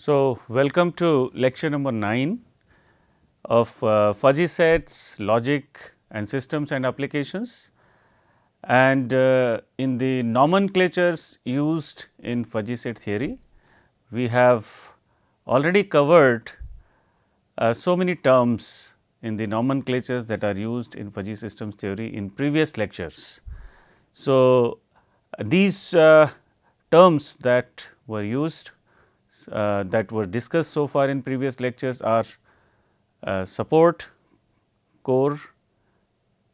So, welcome to lecture number 9 of fuzzy sets, logic and systems and applications. And in the nomenclatures used in fuzzy set theory, we have already covered so many terms in the nomenclatures that are used in fuzzy systems theory in previous lectures. So, these terms that were used that were discussed so far in previous lectures are support, core,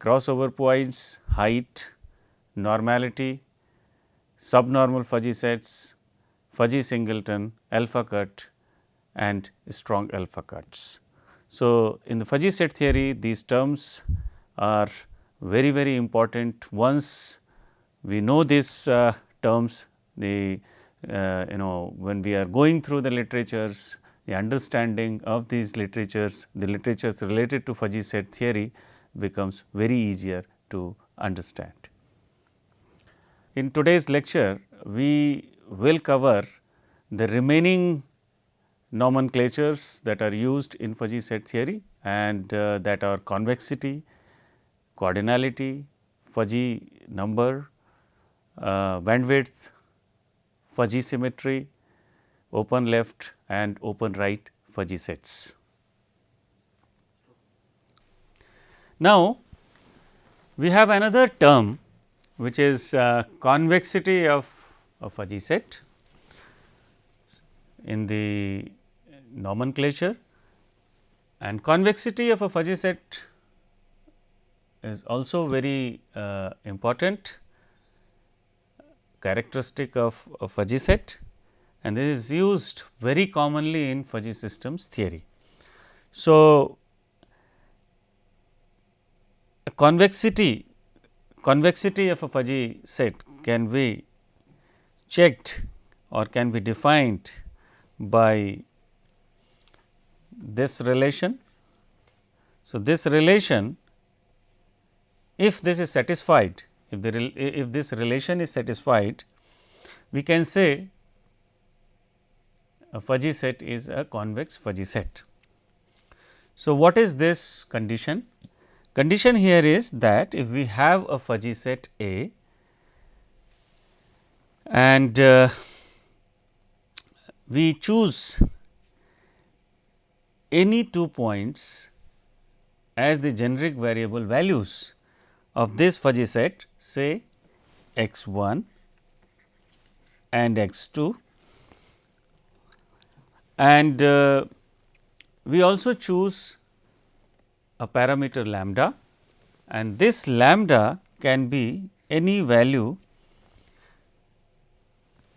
crossover points, height, normality, subnormal fuzzy sets, fuzzy singleton, alpha cut and strong alpha cuts. So, in the fuzzy set theory these terms are very important. Once we know these terms, the when we are going through the literatures, the understanding of these literatures, the literatures related to fuzzy set theory becomes very easier to understand. In today's lecture, we will cover the remaining nomenclatures that are used in fuzzy set theory and that are convexity, cardinality, fuzzy number, bandwidth, fuzzy symmetry, open left and open right fuzzy sets. Now, we have another term which is convexity of a fuzzy set in the nomenclature, and convexity of a fuzzy set is also very important characteristic of a fuzzy set, and this is used very commonly in fuzzy systems theory. So, a convexity of a fuzzy set can be checked or can be defined by this relation. So, this relation, if this is satisfied, if this relation is satisfied, we can say a fuzzy set is a convex fuzzy set. So, what is this condition? Condition here is that if we have a fuzzy set A and we choose any 2 points as the generic variable values of this fuzzy set, say x 1 and x 2, and we also choose a parameter lambda, and this lambda can be any value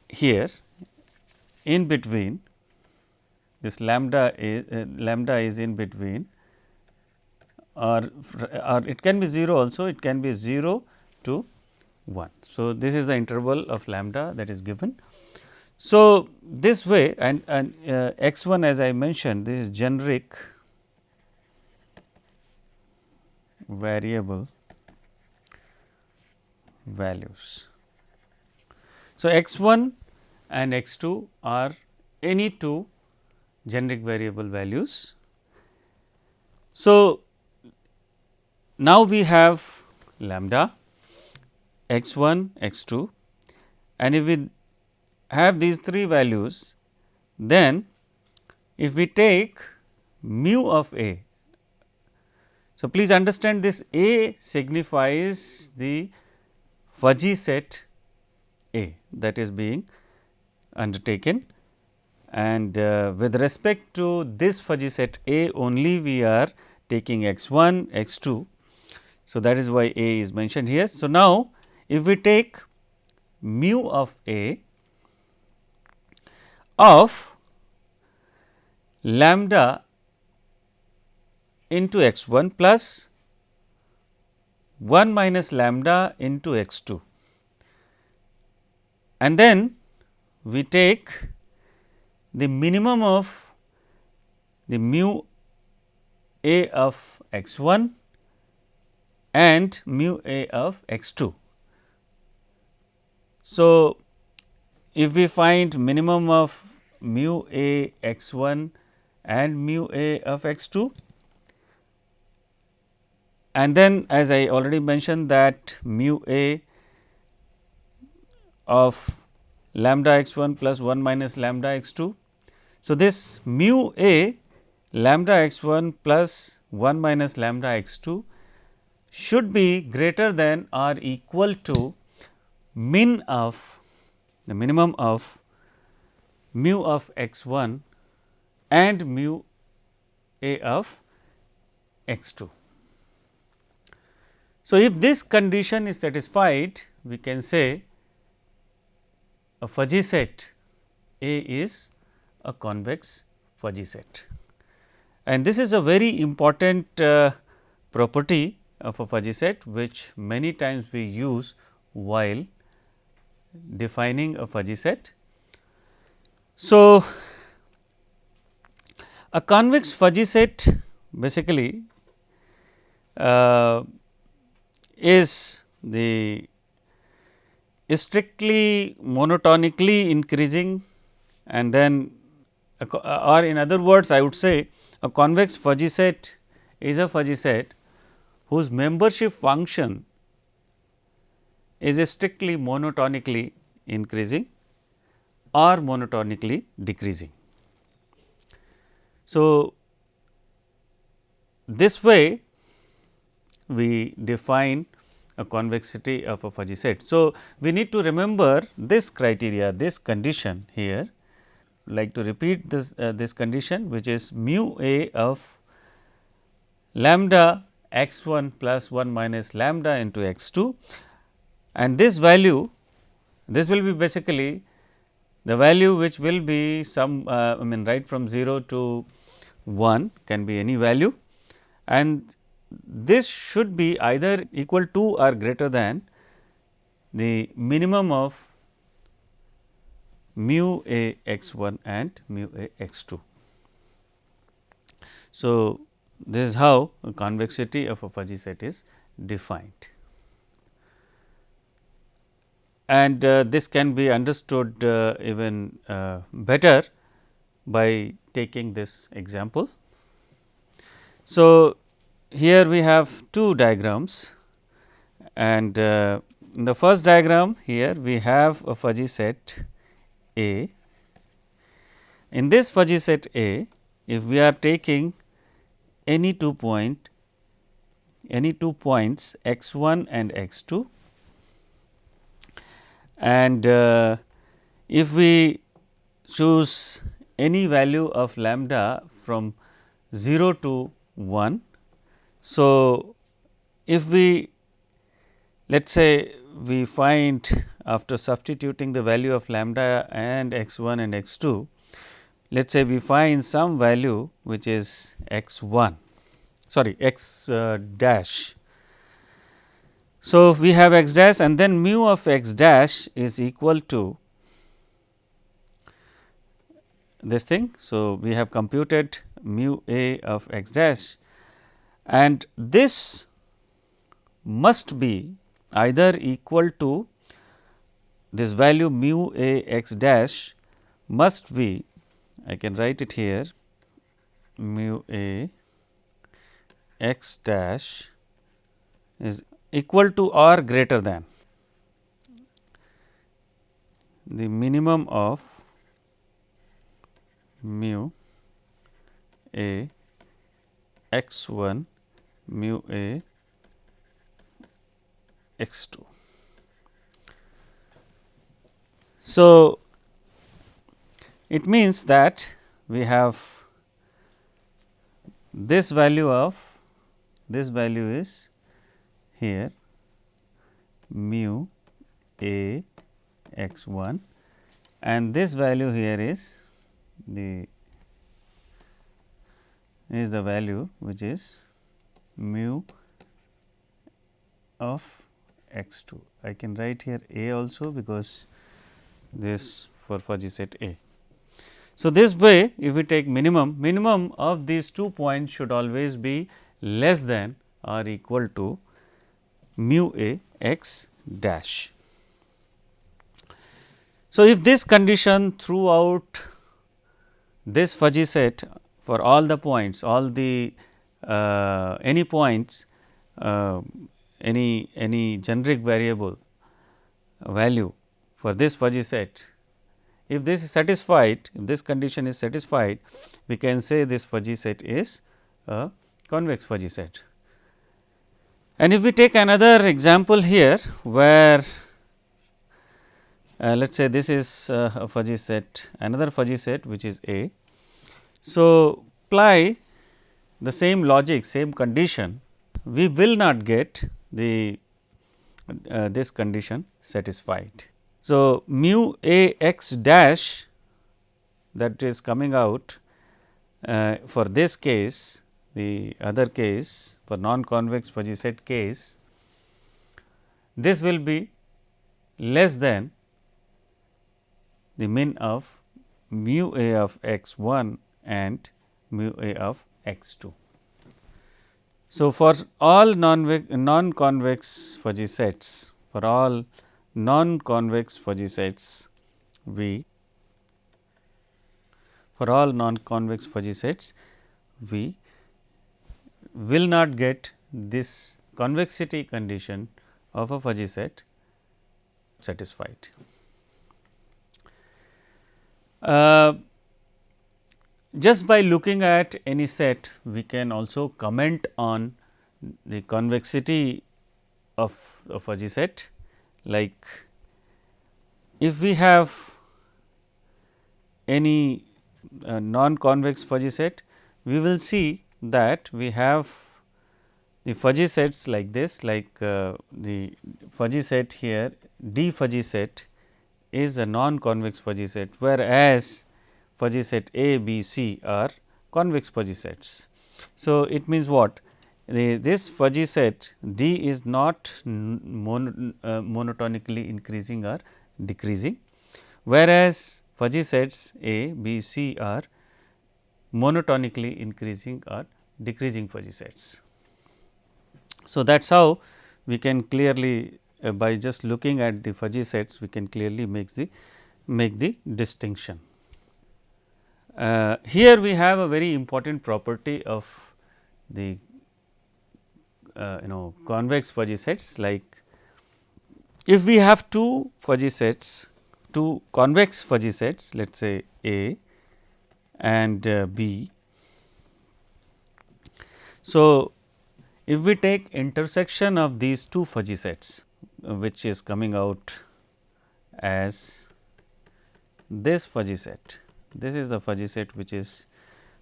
here in between. This lambda is in between, or it can be 0 also, it can be 0 to 1. So, this is the interval of lambda that is given. So, this way and x 1, as I mentioned, this is generic variable values. So, x 1 and x 2 are any 2 generic variable values. So, now we have lambda x 1 x 2, and if we have these 3 values, then if we take mu of A. So, please understand this A signifies the fuzzy set A that is being undertaken, and with respect to this fuzzy set A only we are taking x 1 x 2. So, that is why A is mentioned here. So, now if we take mu of A of lambda into x 1 plus 1 minus lambda into x 2, and then we take the minimum of the mu A of x 1 and mu A of x 2. So, if we find minimum of mu a x 1 and mu a of x 2. And then as I already mentioned that mu a of lambda x 1 plus 1 minus lambda x 2. So, this mu a lambda x 1 plus 1 minus lambda x 2 should be greater than or equal to min of the minimum of mu of x 1 and mu a of x 2. So, if this condition is satisfied, we can say a fuzzy set A is a convex fuzzy set, and this is a very important property of a fuzzy set which many times we use while defining a fuzzy set. So, a convex fuzzy set basically is strictly monotonically increasing, and then or in other words I would say a convex fuzzy set is a fuzzy set whose membership function is strictly monotonically increasing or monotonically decreasing. So, this way we define a convexity of a fuzzy set. So, we need to remember this criteria, this condition here. Like to repeat this condition, which is mu a of lambda x 1 plus 1 minus lambda into x 2, and this value, this will be basically the value which will be some I mean right from 0 to 1 can be any value, and this should be either equal to or greater than the minimum of mu a x 1 and mu a x 2. So, this is how a convexity of a fuzzy set is defined, and this can be understood even better by taking this example. So, here we have two diagrams, and in the first diagram here we have a fuzzy set A. In this fuzzy set A, if we are taking any two points x 1 and x 2, and if we choose any value of lambda from 0 to 1. So, if we let us say we find after substituting the value of lambda and x 1 and x 2, let us say we find some value which is x 1 x dash. So, we have x dash and then mu of x dash is equal to this thing. So, we have computed mu a of x dash, and this must be either equal to this value mu a x dash must be, I can write it here, mu a x dash is equal to or greater than the minimum of mu a x 1 mu a x 2. So, it means that we have this value of this value is here mu a x 1, and this value here is the value which is mu of x 2. I can write here a also because this for fuzzy set A. So, this way if we take minimum of these 2 points should always be less than or equal to mu a x dash. So, if this condition throughout this fuzzy set for all the points, all the any points, any generic variable value for this fuzzy set. If this is satisfied, if this condition is satisfied, we can say this fuzzy set is a convex fuzzy set. And if we take another example here, where let us say this is a fuzzy set, another fuzzy set which is A. So, apply the same logic, same condition, we will not get the this condition satisfied. So, mu A x dash, that is coming out for this case, the other case for non-convex fuzzy set case, this will be less than the mean of mu A of x 1 and mu A of x 2. So, for all non-convex fuzzy sets, for all non-convex fuzzy sets, we will not get this convexity condition of a fuzzy set satisfied. Just by looking at any set, we can also comment on the convexity of a fuzzy set. Like if we have any non-convex fuzzy set, we will see that we have the fuzzy sets like this, like the fuzzy set here, D fuzzy set is a non-convex fuzzy set, whereas fuzzy set A, B, C are convex fuzzy sets. So, it means what? This fuzzy set D is not monotonically increasing or decreasing, whereas fuzzy sets A, B, C are monotonically increasing or decreasing fuzzy sets. So, that is how we can clearly by just looking at the fuzzy sets, we can clearly make the distinction. Here we have a very important property of the convex fuzzy sets, like if we have two fuzzy sets, two convex fuzzy sets, let us say A and B. So, if we take intersection of these two fuzzy sets, which is coming out as this fuzzy set, this is the fuzzy set which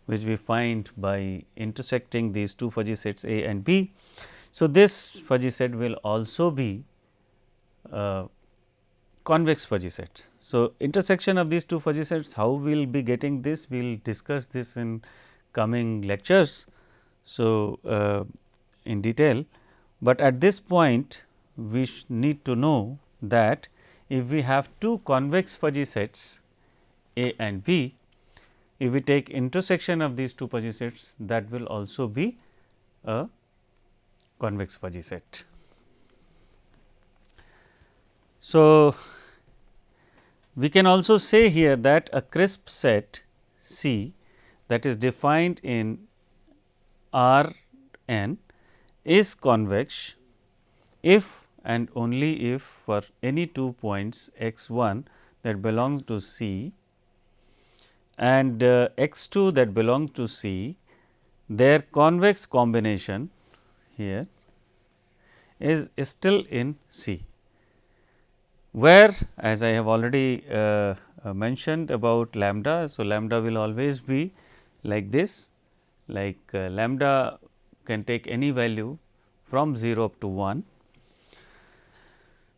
we find by intersecting these two fuzzy sets A and B. So, this fuzzy set will also be convex fuzzy sets. So, intersection of these two fuzzy sets, how we will be getting this, we will discuss this in coming lectures. So, in detail, but at this point we need to know that if we have two convex fuzzy sets A and B, if we take intersection of these two fuzzy sets, that will also be a convex fuzzy set. So, we can also say here that a crisp set C that is defined in R n is convex if and only if for any 2 points x 1 that belongs to C and x 2 that belongs to C, their convex combination here is still in C, where as I have already mentioned about lambda. So, lambda will always be like this, like lambda can take any value from 0 up to 1.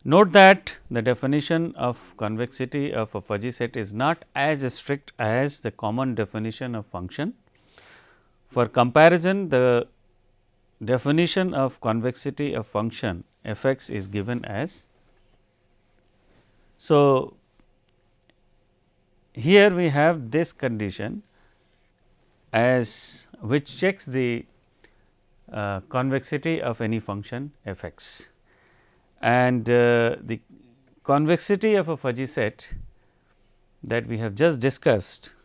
Note that the definition of convexity of a fuzzy set is not as strict as the common definition of function. For comparison, the definition of convexity of function f x is given as. So, here we have this condition as which checks the convexity of any function f x, and the convexity of a fuzzy set that we have just discussed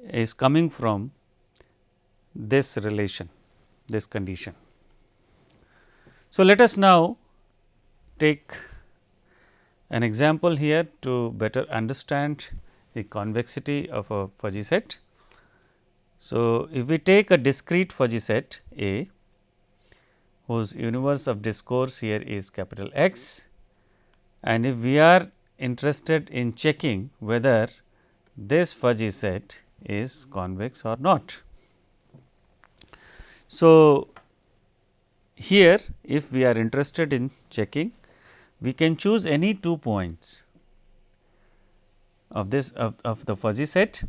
is coming from this relation, this condition. So, let us now take an example here to better understand the convexity of a fuzzy set. So, if we take a discrete fuzzy set A, whose universe of discourse here is capital X, and if we are interested in checking whether this fuzzy set is convex or not. So, here if we are interested in checking, we can choose any 2 points of this of the fuzzy set.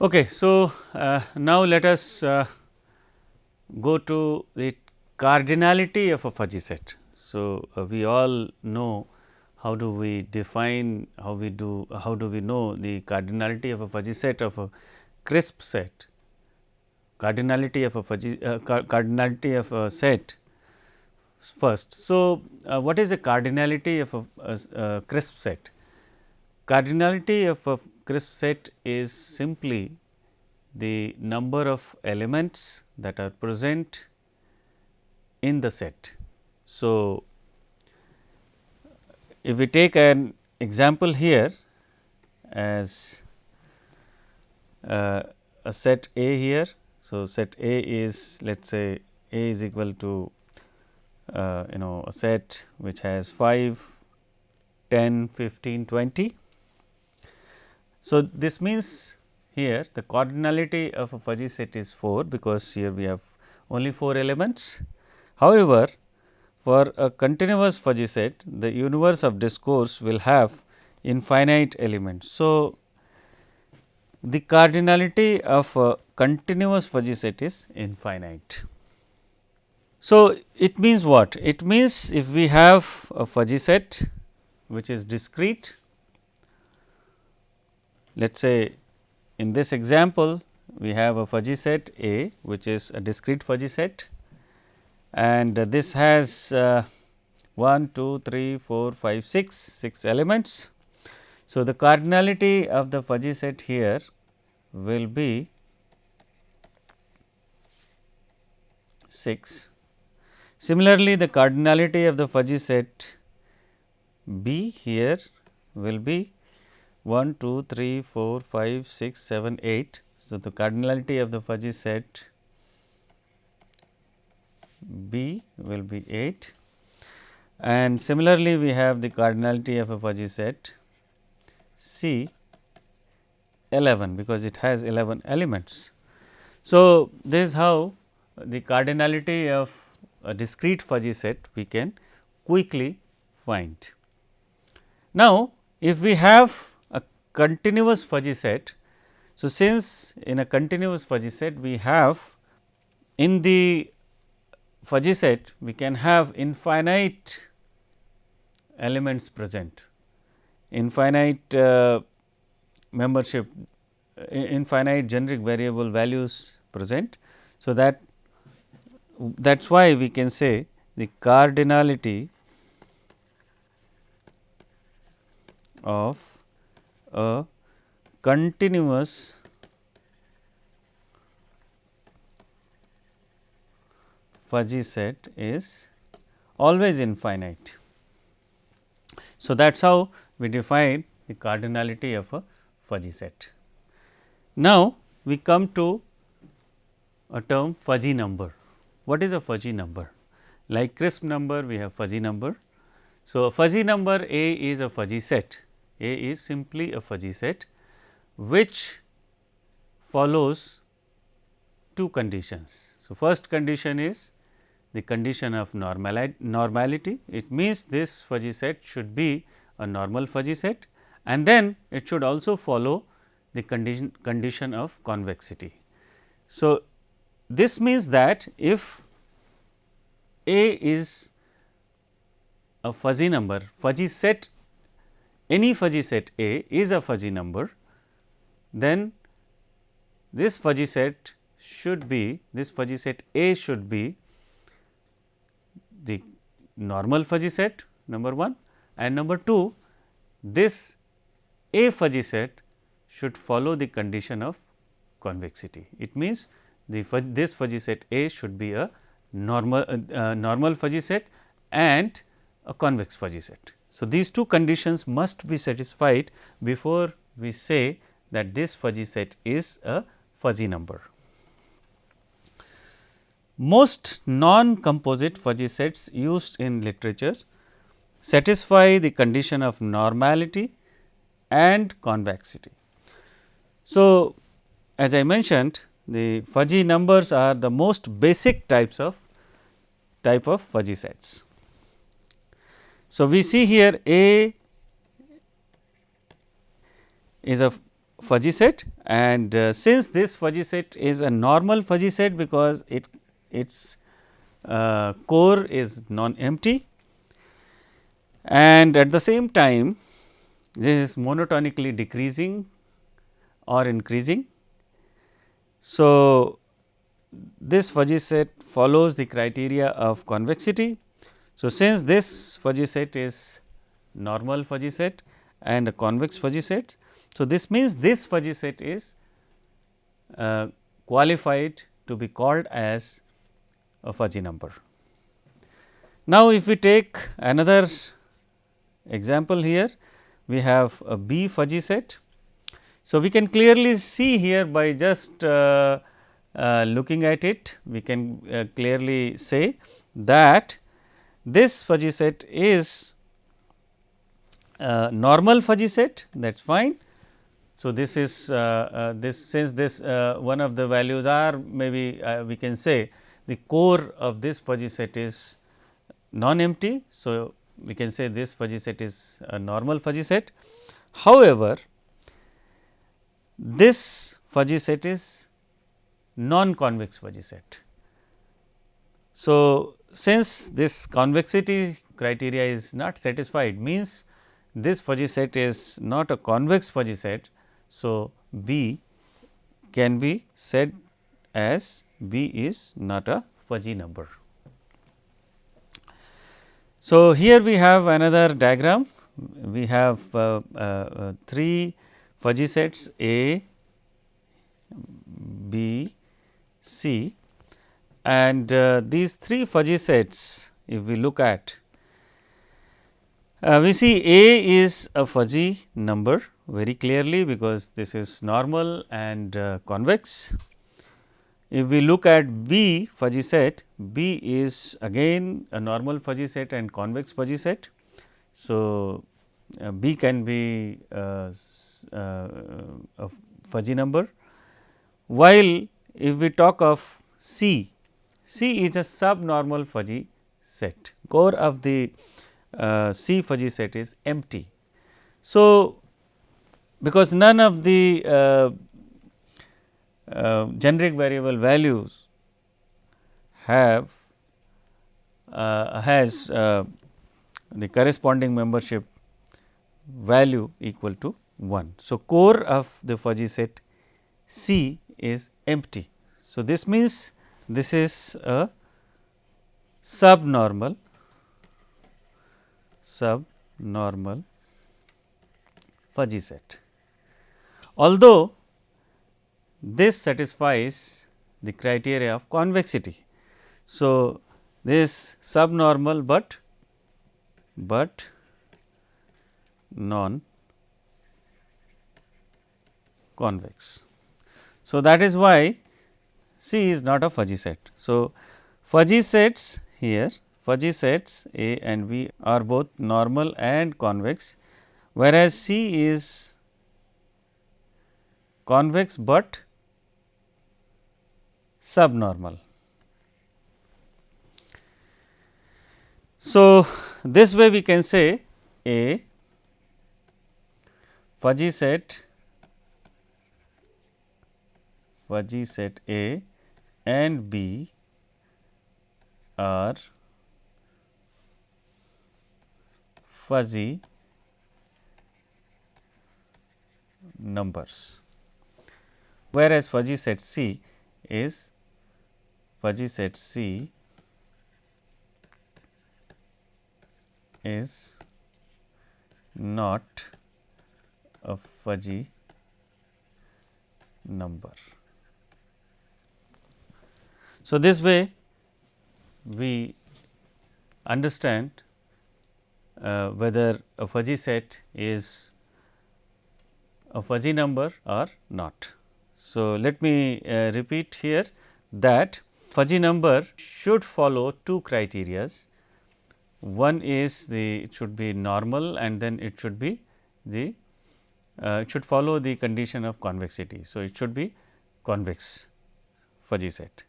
Okay, so, now let us go to the cardinality of a fuzzy set. So, we all know how do we define, how do we know the cardinality of a fuzzy set of a crisp set, cardinality of a fuzzy cardinality of a set first. So, what is the cardinality of a crisp set? Cardinality of a crisp set is simply the number of elements that are present in the set. So, if we take an example here as a set A here. So, set A is, let us say A is equal to a set which has 5, 10, 15, 20. So, this means here the cardinality of a fuzzy set is 4, because here we have only 4 elements. However, for a continuous fuzzy set, the universe of discourse will have infinite elements. So, the cardinality of a continuous fuzzy set is infinite. So, it means what? It means if we have a fuzzy set which is discrete, let us say in this example we have a fuzzy set A which is a discrete fuzzy set, and this has 1, 2, 3, 4, 5, 6 elements. So, the cardinality of the fuzzy set here will be 6. Similarly, the cardinality of the fuzzy set B here will be 1, 2, 3, 4, 5, 6, 7, 8. So, the cardinality of the fuzzy set B will be 8, and similarly we have the cardinality of a fuzzy set C 11, because it has 11 elements. So, this is how the cardinality of a discrete fuzzy set we can quickly find. Now, if we have a continuous fuzzy set, so since in a continuous fuzzy set we have in the fuzzy set we can have infinite elements present, infinite membership, infinite generic variable values present. So, that is why we can say the cardinality of a continuous fuzzy set is always infinite. So, that is how we define the cardinality of a fuzzy set. Now, we come to a term fuzzy number. What is a fuzzy number? Like crisp number, we have fuzzy number. So, a fuzzy number A is a fuzzy set. A is simply a fuzzy set which follows two conditions. So, first condition is the condition of normality. It means this fuzzy set should be a normal fuzzy set, and then it should also follow the condition of convexity. So, this means that if A is a fuzzy number, fuzzy set, any fuzzy set A is a fuzzy number, then this fuzzy set should be, this fuzzy set A should be the normal fuzzy set, number 1, and number 2, this A fuzzy set should follow the condition of convexity. It means this fuzzy set A should be a normal fuzzy set and a convex fuzzy set. So, these two conditions must be satisfied before we say that this fuzzy set is a fuzzy number. Most non-composite fuzzy sets used in literature satisfy the condition of normality and convexity. So, as I mentioned, the fuzzy numbers are the most basic type of fuzzy sets. So, we see here A is a fuzzy set, and since this fuzzy set is a normal fuzzy set because its core is non-empty, and at the same time this is monotonically decreasing or increasing. So, this fuzzy set follows the criteria of convexity. So, since this fuzzy set is normal fuzzy set and a convex fuzzy set, so this means this fuzzy set is qualified to be called as a fuzzy number. Now, if we take another example here, we have a B fuzzy set. So, we can clearly see here by just looking at it, we can clearly say that this fuzzy set is normal fuzzy set, that is fine. So, this is this since this one of the values are maybe we can say the core of this fuzzy set is non-empty. So, we can say this fuzzy set is a normal fuzzy set. However, this fuzzy set is non-convex fuzzy set. So, since this convexity criteria is not satisfied, means this fuzzy set is not a convex fuzzy set. So, B can be said as B is not a fuzzy number. So, here we have another diagram. We have 3 fuzzy sets A, B, C, and these 3 fuzzy sets, if we look at, we see A is a fuzzy number very clearly because this is normal and convex. If we look at B fuzzy set, B is again a normal fuzzy set and convex fuzzy set. So, B can be a fuzzy number, while if we talk of C, C is a subnormal fuzzy set, core of the C fuzzy set is empty. So, because none of the generic variable values have has the corresponding membership value equal to 1. So, core of the fuzzy set C is empty. So, this means this is a subnormal fuzzy set. Although this satisfies the criteria of convexity. So, this subnormal, but non convex. So, that is why C is not a fuzzy set. So, fuzzy sets here, fuzzy sets A and B are both normal and convex, whereas C is convex, but subnormal. So, this way we can say A fuzzy set A and B are fuzzy numbers, whereas fuzzy set C is not a fuzzy number. So, this way we understand whether a fuzzy set is a fuzzy number or not. So, let me repeat here that fuzzy number should follow two criterias. One is it should be normal, and then it should be it should follow the condition of convexity. So, it should be convex fuzzy set.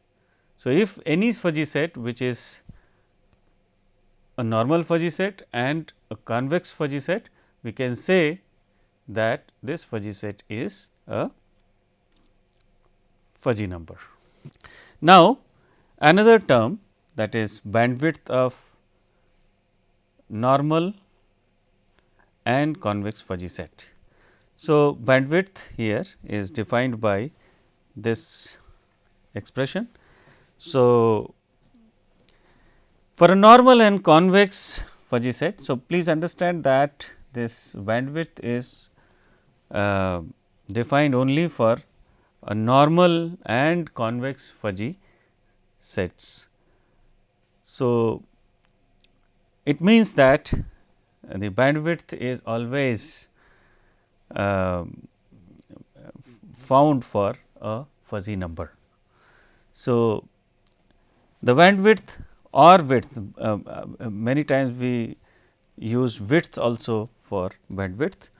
So, if any fuzzy set which is a normal fuzzy set and a convex fuzzy set, we can say that this fuzzy set is a fuzzy number. Now, another term, that is bandwidth of normal and convex fuzzy set. So, bandwidth here is defined by this expression. So, for a normal and convex fuzzy set, so please understand that this bandwidth is defined only for a normal and convex fuzzy sets. So, it means that the bandwidth is always found for a fuzzy number. So, the bandwidth or width, many times we use width also for bandwidth.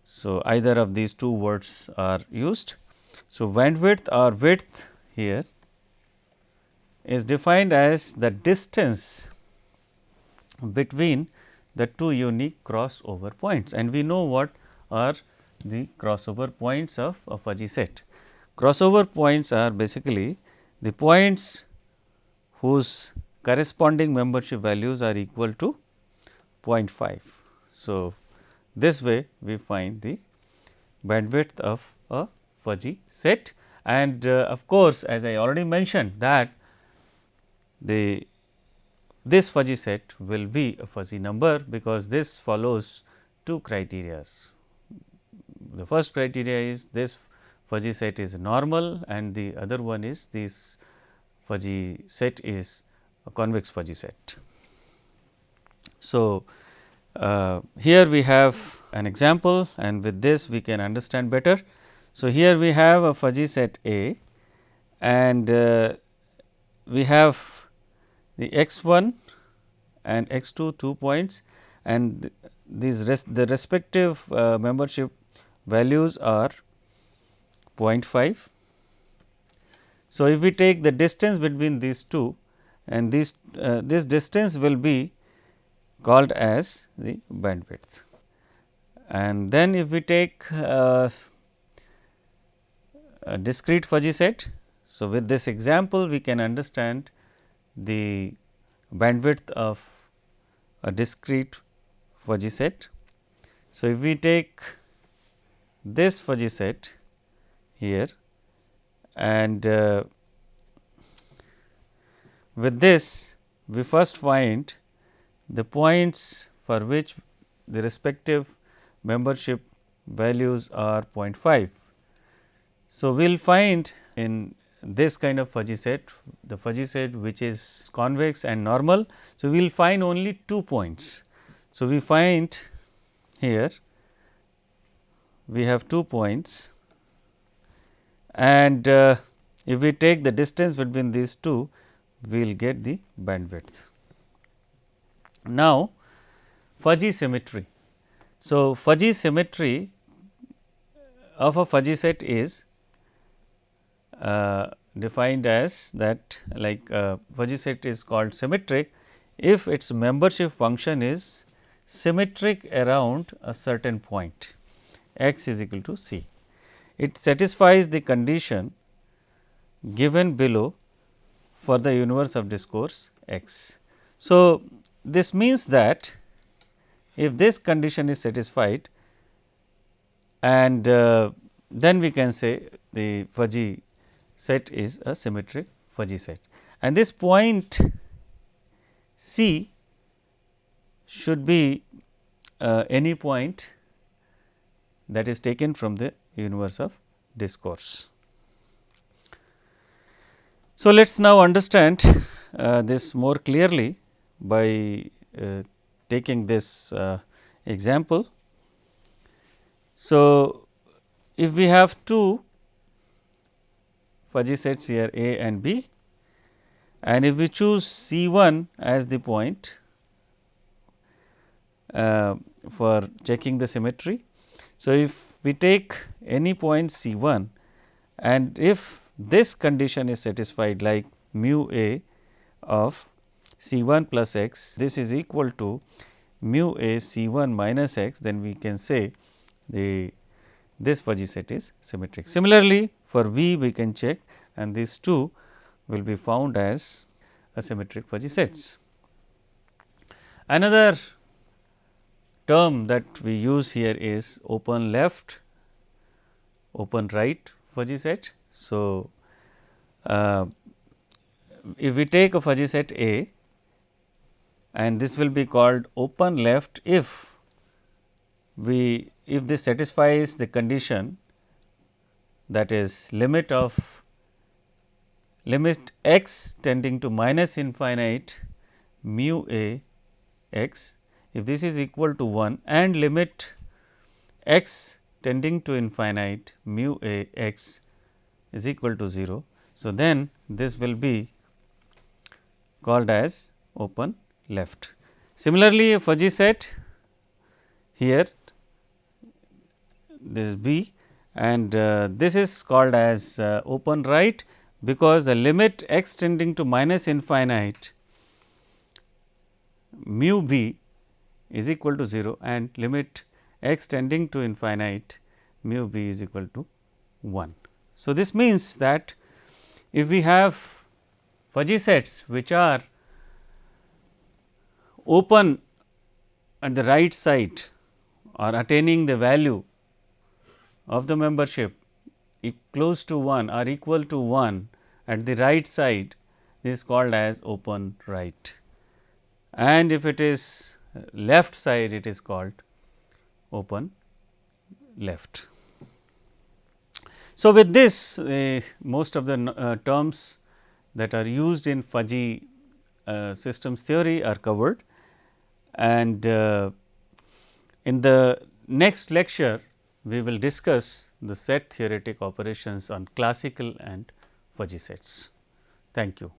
So, either of these two words are used. So, bandwidth or width here is defined as the distance between the two unique crossover points, and we know what are the crossover points of a fuzzy set. Crossover points are basically the points whose corresponding membership values are equal to 0.5. So, this way we find the bandwidth of a fuzzy set, and of course, as I already mentioned that this fuzzy set will be a fuzzy number, because this follows two criterias. The first criteria is this fuzzy set is normal, and the other one is this fuzzy set is a convex fuzzy set. So, here we have an example, and with this we can understand better. So, here we have a fuzzy set A, and we have the x 1 and x 2 points, and these the respective membership values are 0.5. So, if we take the distance between these two, and this distance will be called as the bandwidth. And then if we take a discrete fuzzy set, so with this example we can understand the bandwidth of a discrete fuzzy set. So, if we take this fuzzy set here, and with this we first find the points for which the respective membership values are 0.5. So, we will find in this kind of fuzzy set, the fuzzy set which is convex and normal. So, we will find only 2 points. So, we find here we have 2 points, and if we take the distance between these two, we will get the bandwidth. Now, fuzzy symmetry. So, fuzzy symmetry of a fuzzy set is defined as that, like fuzzy set is called symmetric if its membership function is symmetric around a certain point x is equal to c. It satisfies the condition given below for the universe of discourse x. So, this means that if this condition is satisfied, and then we can say the fuzzy set is a symmetric fuzzy set, and this point C should be any point that is taken from the universe of discourse. So, let us now understand this more clearly by taking this example. So, if we have two fuzzy sets here A and B, and if we choose C1 as the point for checking the symmetry. So, if we take any point C1 and if this condition is satisfied, like mu A of C1 plus x, this is equal to mu A C1 minus x, then we can say this fuzzy set is symmetric. Similarly, for B we can check, and these two will be found as a symmetric fuzzy sets. Another term that we use here is open left, open right fuzzy set. So, if we take a fuzzy set A, and this will be called open left if this satisfies the condition, that is limit x tending to minus infinite mu A x, if this is equal to 1, and limit x tending to infinite mu A x is equal to 0. So, then this will be called as open left. Similarly, a fuzzy set here, this is B, and this is called as open right, because the limit x tending to minus infinite mu B is equal to 0 and limit x tending to infinite mu B is equal to 1. So, this means that if we have fuzzy sets which are open at the right side or attaining the value of the membership close to 1 or equal to 1 at the right side, this is called as open right, and if it is left side, it is called open left. So, with this most of the terms that are used in fuzzy systems theory are covered, and in the next lecture we will discuss the set theoretic operations on classical and fuzzy sets. Thank you.